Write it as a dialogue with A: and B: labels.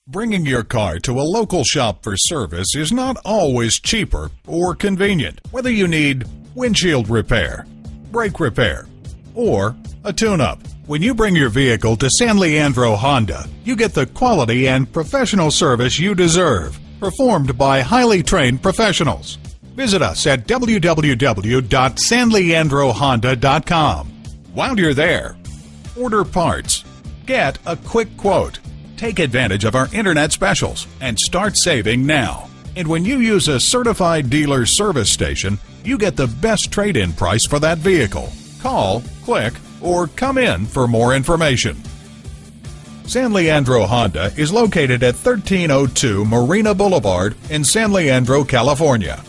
A: Bringing your car to a local shop for service is not always cheaper or convenient. Whether you need windshield repair, brake repair, or a tune-up, when you bring your vehicle to San Leandro Honda, you get the quality and professional service you deserve, performed by highly trained professionals. Visit us at www.sanleandrohonda.com. While you're there, order parts, get a quick quote, take advantage of our internet specials, and start saving now. And when you use a certified dealer service station, you get the best trade-in price for that vehicle. Call, click, or come in for more information. San Leandro Honda is located at 1302 Marina Boulevard in San Leandro, California.